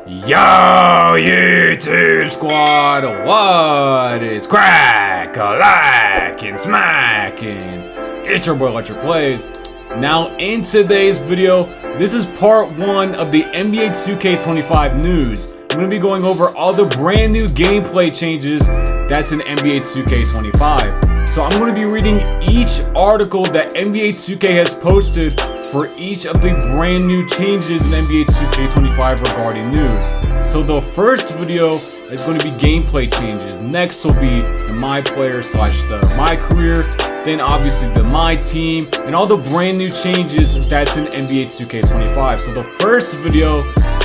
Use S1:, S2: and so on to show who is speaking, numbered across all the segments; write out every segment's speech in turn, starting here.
S1: Yo, YouTube squad, what is crack-a-lack and smacking? It's your boy Electric Plays. Now, in today's video, this is part 1 of the NBA 2K25 news. I'm going to be going over all the brand new gameplay changes that's in NBA 2K25. So I'm going to be reading each article that NBA 2K has posted for each of the brand new changes in NBA 2K25 regarding news. So the first video is going to be gameplay changes. Next will be the my player slash the my career. Then obviously the my team and all the brand new changes that's in NBA 2K25. So the first video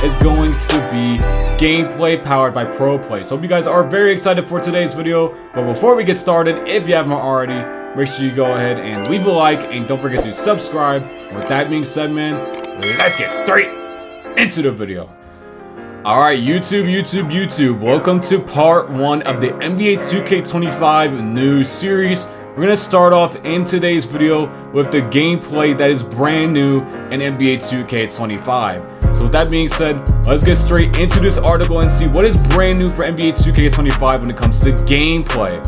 S1: is going to be gameplay powered by Pro Play. So hope you guys are very excited for today's video. But before we get started, if you haven't already, make sure you go ahead and leave a like and don't forget to subscribe. With that being said, man, let's get straight into the video. Alright, YouTube, welcome to part 1 of the NBA 2K25 news series. We're going to start off in today's video with the gameplay that is brand new in NBA 2K25. So with that being said, let's get straight into this article and see what is brand new for NBA 2K25 when it comes to gameplay.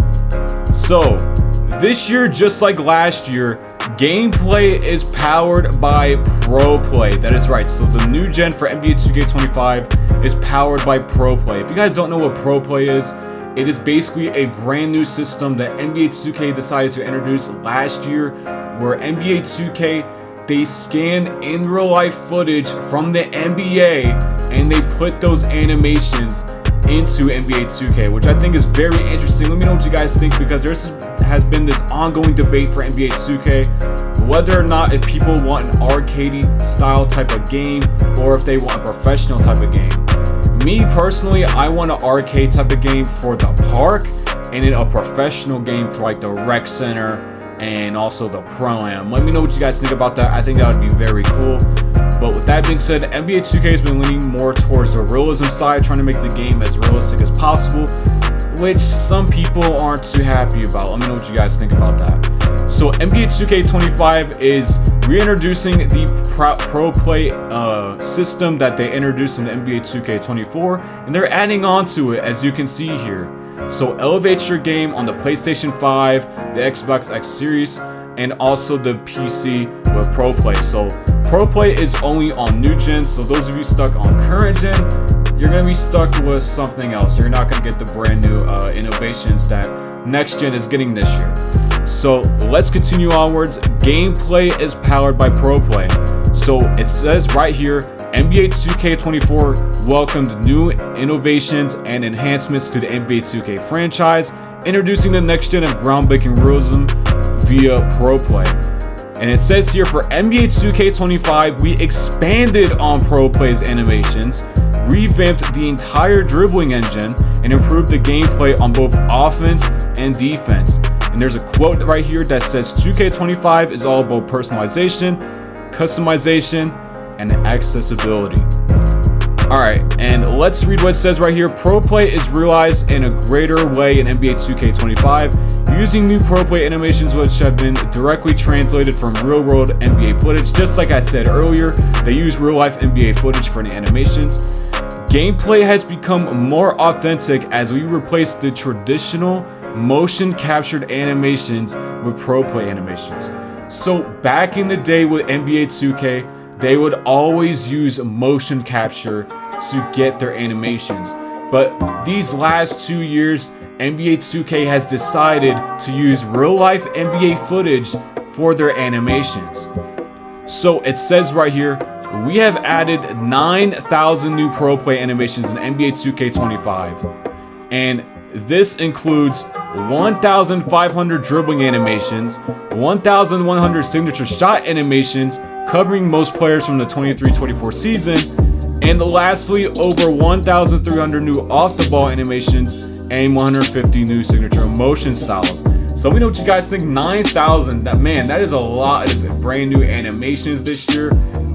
S1: So, this year, just like last year, gameplay is powered by Pro Play. That is right. So the new gen for NBA 2K25 is powered by Pro Play. If you guys don't know what Pro Play is, it is basically a brand new system that NBA 2K decided to introduce last year, where NBA 2K, they scan in real life footage from the NBA and they put those animations into NBA 2K, which I think is very interesting. Let me know what you guys think, because there has been this ongoing debate for NBA 2K whether or not if people want an arcade style type of game or if they want a professional type of game. Me personally, I want an arcade type of game for the park and then a professional game for like the rec center and also the pro-am. Let me know what you guys think about that. I think that would be very cool. But with that being said, NBA 2K has been leaning more towards the realism side, trying to make the game as realistic as possible, which some people aren't too happy about. Let me know what you guys think about that. So NBA 2K25 is reintroducing the Pro Play system that they introduced in the NBA 2K24, and they're adding on to it, as you can see here. So elevate your game on the PlayStation 5, the Xbox X Series, and also the PC with Pro Play. So Pro Play is only on new gen, so those of you stuck on current gen, you're going to be stuck with something else. You're not going to get the brand new innovations that next gen is getting this year. So let's continue onwards. Gameplay is powered by Pro Play. So it says right here, NBA 2K24 welcomed new innovations and enhancements to the NBA 2K franchise, introducing the next gen of groundbreaking realism via Pro Play. And it says here, for NBA 2K25, we expanded on Pro Play's animations, revamped the entire dribbling engine, and improved the gameplay on both offense and defense. And there's a quote right here that says 2K25 is all about personalization, customization, and accessibility. Alright, and let's read what it says right here. Pro Play is realized in a greater way in NBA 2K25, using new Pro Play animations which have been directly translated from real-world NBA footage. Just like I said earlier, they use real-life NBA footage for the animations. Gameplay has become more authentic as we replace the traditional motion-captured animations with Pro Play animations. So back in the day with NBA 2K, they would always use motion capture to get their animations. But these last 2 years, NBA 2K has decided to use real-life NBA footage for their animations. So it says right here, we have added 9,000 new Pro Play animations in NBA 2K25. And this includes 1,500 dribbling animations, 1,100 signature shot animations covering most players from the 23-24 season, and lastly, over 1,300 new off-the-ball animations and 150 new signature motion styles. So we know what you guys think. 9,000, that is a lot of brand new animations this year.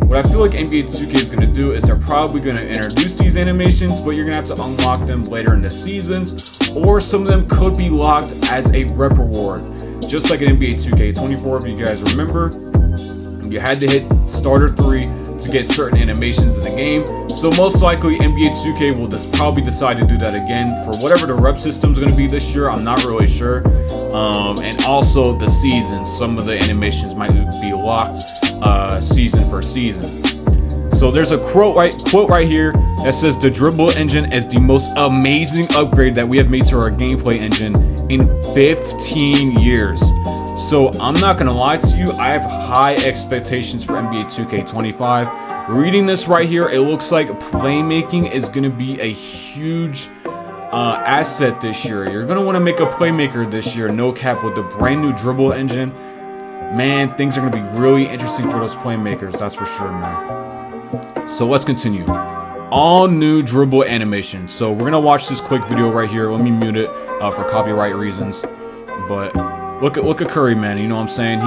S1: What I feel like NBA 2K is going to do is they're probably going to introduce these animations, but you're going to have to unlock them later in the seasons, or some of them could be locked as a rep reward, just like in NBA 2K24. If you guys remember, you had to hit starter 3 to get certain animations in the game. So most likely NBA 2K will just probably decide to do that again for whatever the rep system is going to be this year. I'm not really sure. And also the seasons, some of the animations might be locked season per season. So there's a quote right here that says the dribble engine is the most amazing upgrade that we have made to our gameplay engine in 15 years. So I'm not gonna lie to you, I have high expectations for NBA 2K25. Reading this right here, it looks like playmaking is gonna be a huge asset this year. You're gonna want to make a playmaker this year, no cap, with the brand new dribble engine. Man, things are gonna be really interesting for those playmakers, that's for sure, man. So let's continue. All new dribble animation. So we're gonna watch this quick video right here. Let me mute it for copyright reasons. But look at Curry, man. You know what I'm saying?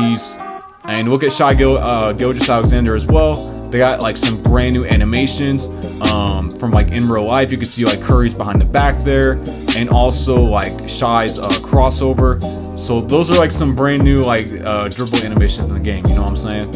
S1: And look at Gilgeous-Alexander as well. They got like some brand new animations from like in real life. You can see like Curry's behind the back there, and also like Shai's crossover. So those are like some brand new like dribble animations in the game. You know what I'm saying?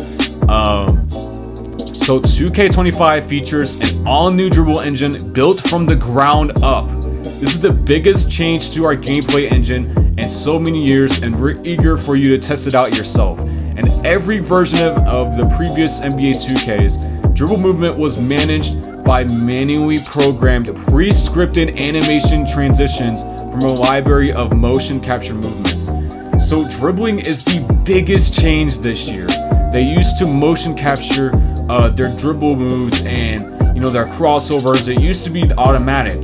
S1: So 2K25 features an all-new dribble engine built from the ground up. This is the biggest change to our gameplay engine in so many years, and we're eager for you to test it out yourself. And every version of the previous NBA 2Ks, dribble movement was managed by manually programmed, pre-scripted animation transitions from a library of motion capture movements. So dribbling is the biggest change this year. They used to motion capture their dribble moves and their crossovers. It used to be automatic,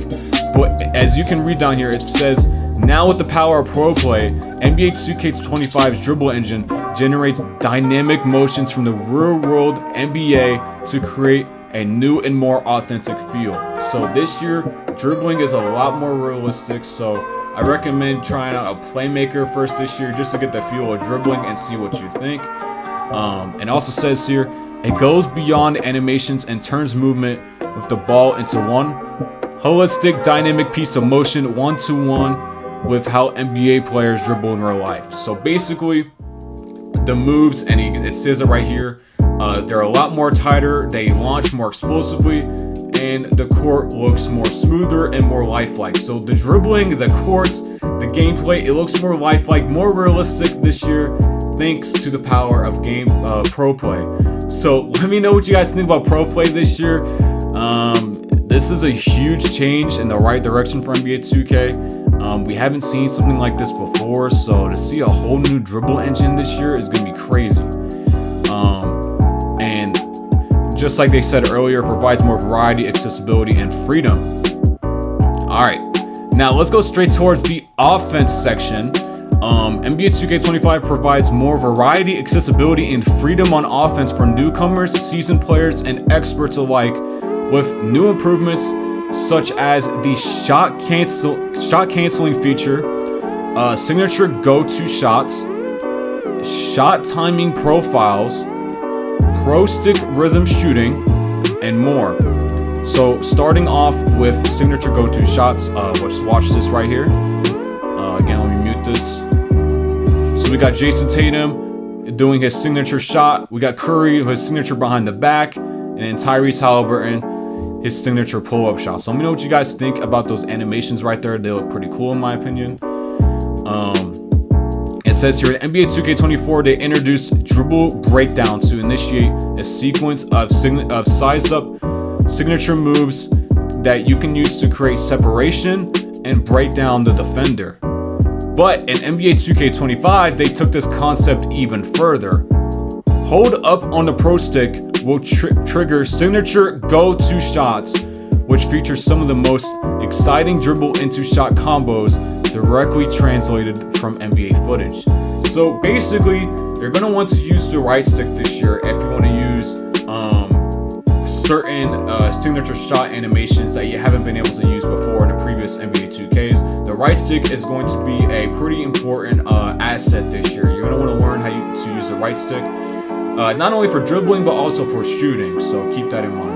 S1: but as you can read down here, it says now with the power of Pro Play, NBA 2K25's dribble engine generates dynamic motions from the real world NBA to create a new and more authentic feel. So this year, dribbling is a lot more realistic. So I recommend trying out a playmaker first this year just to get the feel of dribbling and see what you think. And also says here, it goes beyond animations and turns movement with the ball into one holistic dynamic piece of motion, one-to-one with how NBA players dribble in real life. So basically the moves, and it says it right here, they're a lot more tighter, they launch more explosively, and the court looks more smoother and more lifelike. So the dribbling, the courts, the gameplay, it looks more lifelike, more realistic this year, thanks to the power of Pro Play. So let me know what you guys think about Pro Play this year. This is a huge change in the right direction for NBA 2K. We haven't seen something like this before, so to see a whole new dribble engine this year is gonna be crazy. And just like they said earlier, it provides more variety, accessibility, and freedom. All right, now let's go straight towards the offense section. NBA 2K25 provides more variety, accessibility, and freedom on offense for newcomers, seasoned players, and experts alike, with new improvements such as the shot canceling feature, signature go-to shots, shot timing profiles, pro stick rhythm shooting, and more. So starting off with signature go-to shots, let's watch this right here. Again, let me mute this. So we got Jason Tatum doing his signature shot. We got Curry with his signature behind the back, and then Tyrese Halliburton, his signature pull-up shot. So let me know what you guys think about those animations right there. They look pretty cool in my opinion. It says here in NBA 2K24, they introduced dribble breakdown to initiate a sequence of size-up signature moves that you can use to create separation and break down the defender. But in NBA 2K25, they took this concept even further. Hold up on the Pro Stick will trigger signature go-to shots, which features some of the most exciting dribble into shot combos directly translated from NBA footage. So basically, you're going to want to use the right stick this year if you want to use certain signature shot animations that you haven't been able to use before in the previous NBA 2Ks. The right stick is going to be a pretty important asset this year. You're going to want to learn how to use the right stick, not only for dribbling but also for shooting. So keep that in mind.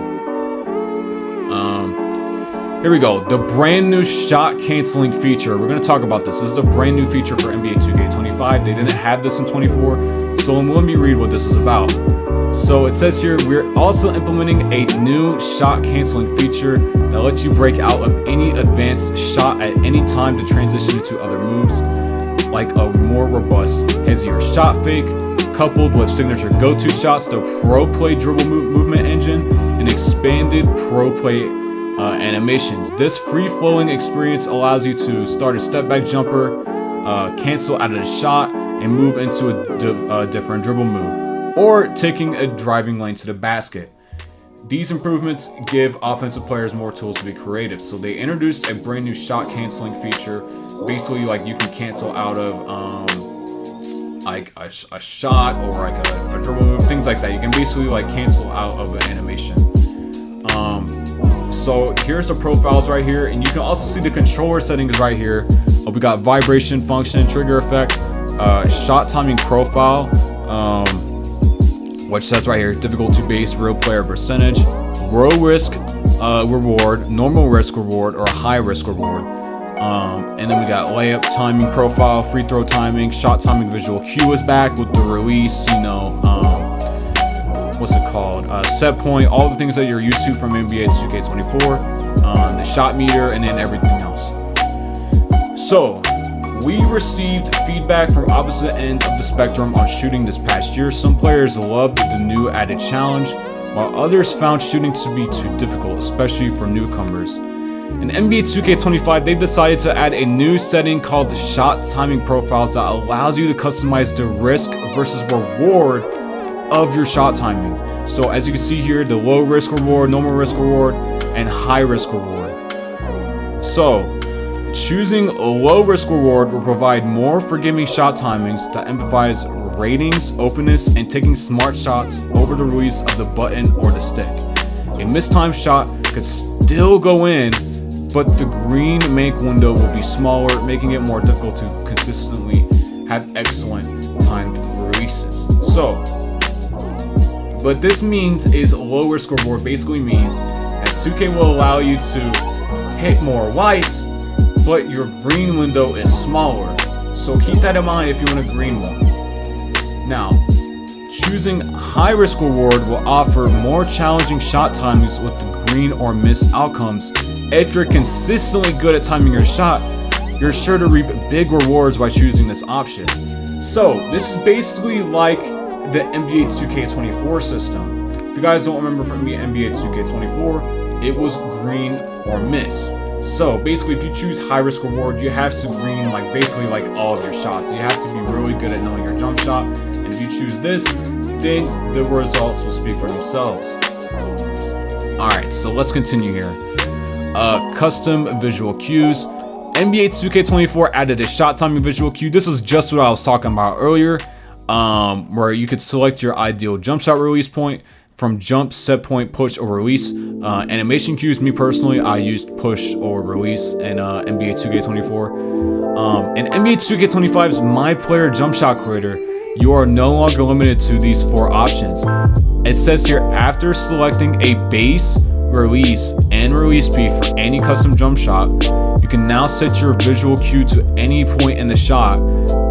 S1: Here we go. The brand new shot canceling feature. We're going to talk about this. This is the brand new feature for NBA 2K25. They didn't have this in 24. So let me read what this is about. So it says here, we're also implementing a new shot canceling feature that lets you break out of any advanced shot at any time to transition into other moves, like a more robust, heavier shot fake, coupled with signature go-to shots, the Pro Play dribble movement engine, and expanded Pro Play animations. This free-flowing experience allows you to start a step-back jumper, cancel out of the shot, and move into a different dribble move, or taking a driving lane to the basket. These improvements give offensive players more tools to be creative. So they introduced a brand new shot canceling feature. Basically, like, you can cancel out of like a shot or like a dribble move, things like that. You can basically like cancel out of an animation. So here's the profiles right here, and you can also see the controller settings right here. We got vibration function, trigger effect, shot timing profile, which says right here, difficulty base, real player percentage, low risk reward, normal risk reward, or high risk reward. And then we got layup timing profile, free throw timing, shot timing visual cue is back with the release, you know, what's it called? Set point, all the things that you're used to from NBA 2K24, the shot meter, and then everything else. So, we received feedback from opposite ends of the spectrum on shooting this past year. Some players loved the new added challenge, while others found shooting to be too difficult, especially for newcomers. In NBA 2K25, they've decided to add a new setting called the shot timing profiles that allows you to customize the risk versus reward of your shot timing. So as you can see here, the low risk reward, normal risk reward, and high risk reward. So choosing a low risk reward will provide more forgiving shot timings that emphasize ratings, openness, and taking smart shots over the release of the button or the stick. A mistimed shot could still go in, but the green make window will be smaller, making it more difficult to consistently have excellent timed releases. So, what this means is low risk reward basically means that 2K will allow you to hit more whites, but your green window is smaller. So keep that in mind if you want a green one. Now, choosing high risk reward will offer more challenging shot timings with the green or miss outcomes. If you're consistently good at timing your shot, you're sure to reap big rewards by choosing this option. So this is basically like the NBA 2K24 system. If you guys don't remember from the NBA 2K24, it was green or miss. So basically, if you choose high risk reward, you have to green like basically like all of your shots. You have to be really good at knowing your jump shot. And if you choose this, then the results will speak for themselves. Alright, so let's continue here. Custom visual cues. NBA 2K24 added a shot timing visual cue. This is just what I was talking about earlier, where you could select your ideal jump shot release point from jump, set point, push, or release. Animation cues, me personally, I used push or release in NBA 2K24. In NBA 2K25's My Player Jump Shot Creator, you are no longer limited to these 4 options. It says here, after selecting a base, release, and release speed for any custom jump shot, you can now set your visual cue to any point in the shot,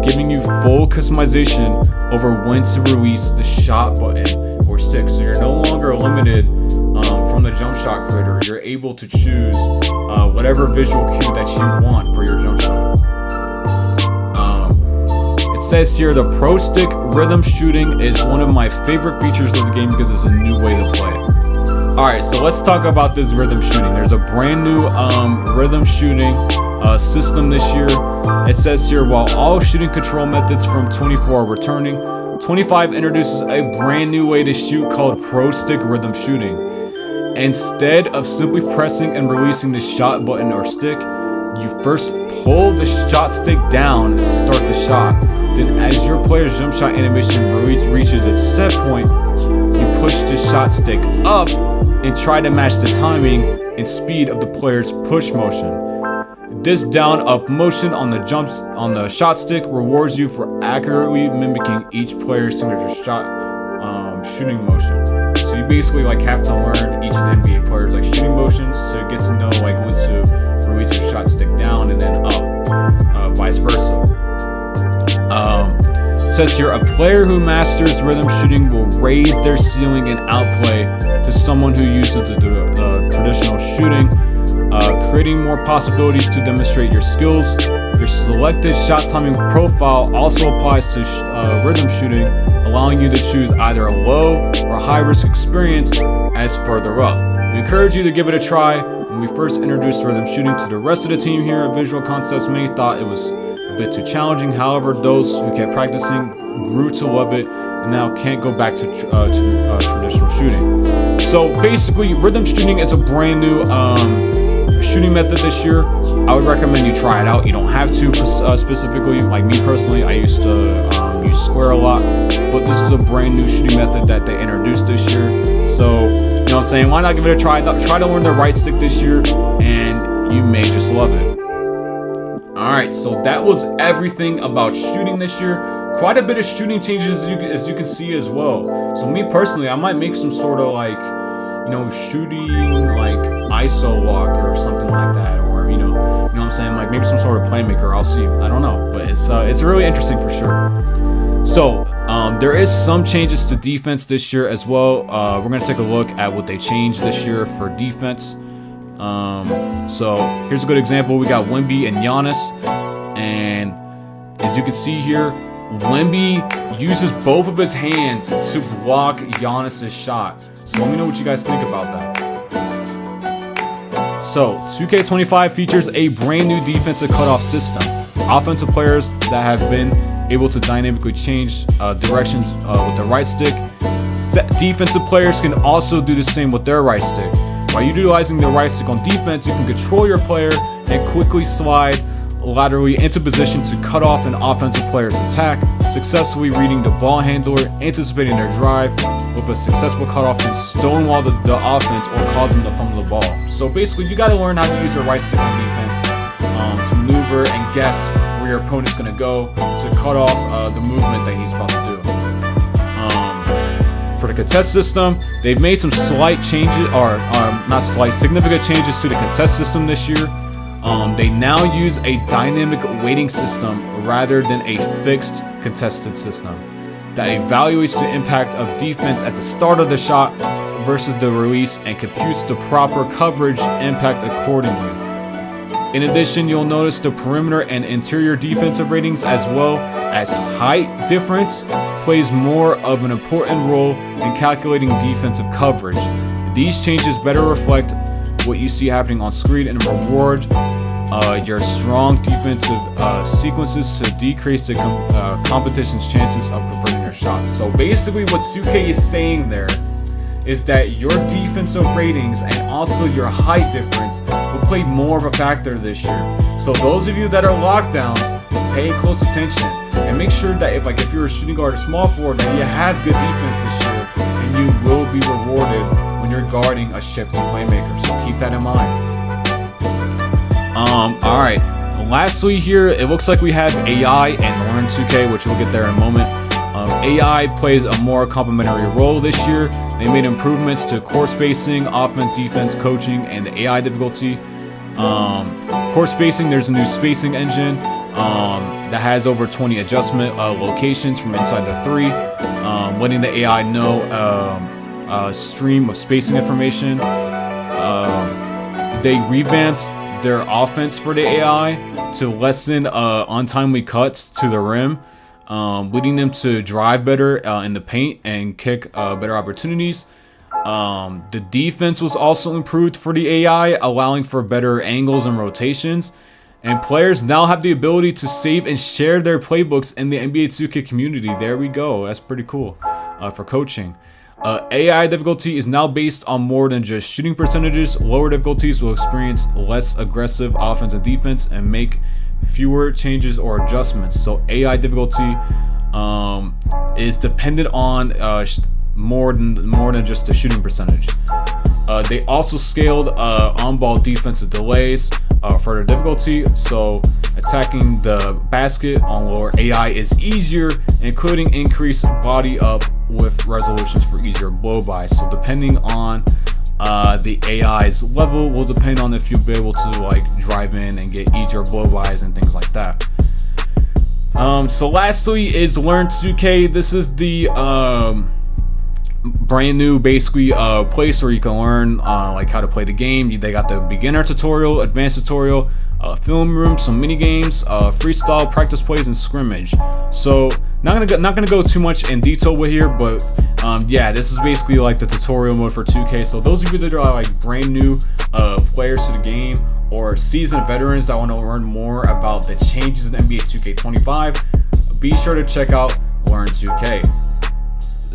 S1: giving you full customization over when to release the shot button or stick. So you're no longer limited from the jump shot creator. You're able to choose whatever visual cue that you want for your jump shot. It says here, the Pro Stick rhythm shooting is one of my favorite features of the game because it's a new way to play. Alright, so let's talk about this rhythm shooting. There's a brand new rhythm shooting system this year. It says here, while all shooting control methods from 24 are returning, 25 introduces a brand new way to shoot called Pro Stick rhythm shooting. Instead of simply pressing and releasing the shot button or stick, you first pull the shot stick down to start the shot. Then as your player's jump shot animation reaches its set point, you push the shot stick up and try to match the timing and speed of the player's push motion. This down-up motion on the shot stick rewards you for accurately mimicking each player's signature shot shooting motion. So you basically like have to learn each of the NBA players like shooting motions to get to know like when to release your shot stick down and then up, vice versa. says here, a player who masters rhythm shooting will raise their ceiling in outplay to someone who uses the traditional shooting, creating more possibilities to demonstrate your skills. Your selected shot timing profile also applies to rhythm shooting, allowing you to choose either a low or high risk experience as further up. We encourage you to give it a try. When we first introduced rhythm shooting to the rest of the team here at Visual Concepts, many thought it was a bit too challenging. However, those who kept practicing grew to love it and now can't go back to traditional shooting. So basically, rhythm shooting is a brand new shooting method this year. I would recommend you try it out. You don't have to specifically. Like me personally, I used to use square a lot, but this is a brand new shooting method that they introduced this year. So, you know what I'm saying? Why not give it a try? Try to learn the right stick this year, and you may just love it. Alright, so that was everything about shooting this year. Quite a bit of shooting changes as you can see as well. So me personally, I might make some sort of like, you know, shooting like ISO lock or something like that, or you know what I'm saying, like maybe some sort of playmaker. I'll see. I don't know, but it's really interesting for sure. So there is some changes to defense this year as well. We're gonna take a look at what they changed this year for defense. So here's a good example. We got Wemby and Giannis, and as you can see here, Wemby uses both of his hands to block Giannis's shot. So let me know what you guys think about that. So 2K25 features a brand new defensive cutoff system. Offensive players that have been able to dynamically change directions with the right stick. Defensive players can also do the same with their right stick. By utilizing the right stick on defense, you can control your player and quickly slide laterally into position to cut off an offensive player's attack, successfully reading the ball handler, anticipating their drive. With a successful cutoff, can stonewall the offense or cause them to fumble the ball. So basically, you got to learn how to use your right stick on defense to maneuver and guess where your opponent's going to go to cut off the movement that he's about to do. For the contest system, they've made some slight changes, or not slight, significant changes to the contest system this year. They now use a dynamic weighting system rather than a fixed contested system that evaluates the impact of defense at the start of the shot versus the release and computes the proper coverage impact accordingly. In addition, you'll notice the perimeter and interior defensive ratings as well as height difference plays more of an important role in calculating defensive coverage. These changes better reflect what you see happening on screen and reward your strong defensive sequences to decrease the competition's chances of converting your shots. So basically what 2K is saying there is that your defensive ratings and also your height difference will play more of a factor this year. So those of you that are lockdowns, pay close attention and make sure that if you're a shooting guard or small forward, that you have good defense this year and you will be rewarded when you're guarding a shifting playmaker. So keep that in mind. Alright, lastly here, it looks like we have AI and Learn 2K, which we'll get there in a moment. AI plays a more complementary role this year. They made improvements to court spacing, offense, defense, coaching, and the AI difficulty. Court spacing, there's a new spacing engine that has over 20 adjustment locations from inside the three, letting the AI know a stream of spacing information. They revamped their offense for the AI to lessen untimely cuts to the rim, leading them to drive better in the paint and kick better opportunities. The defense was also improved for the AI, allowing for better angles and rotations. And players now have the ability to save and share their playbooks in the NBA 2K community. There we go. That's pretty cool for coaching. AI difficulty is now based on more than just shooting percentages. Lower difficulties will experience less aggressive offense and defense and make fewer changes or adjustments. So AI difficulty is dependent on more than just the shooting percentage. They also scaled on-ball defensive delays for their difficulty. So attacking the basket on lower AI is easier, including increased body up with resolutions for easier blow-by. So depending on the AI's level will depend on if you'll be able to like drive in and get easier blow-bys and things like that. So lastly is Learn 2K. This is the brand new basically place where you can learn like how to play the game. They got the beginner tutorial, advanced tutorial, film room, some mini games, freestyle, practice plays, and scrimmage. So not gonna go too much in detail with here, but yeah, this is basically like the tutorial mode for 2K. So those of you that are like brand new players to the game, or seasoned veterans that want to learn more about the changes in NBA 2K25, be sure to check out Learn 2K.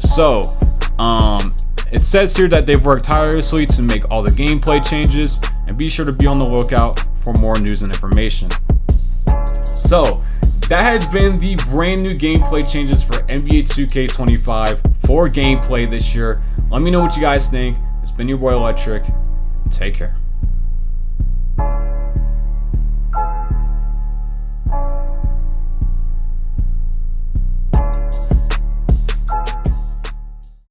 S1: So it says here that they've worked tirelessly to make all the gameplay changes, and be sure to be on the lookout for more news and information. So that has been the brand new gameplay changes for NBA 2K25 for gameplay this year. Let me know what you guys think. It's been your boy Electric. Take care.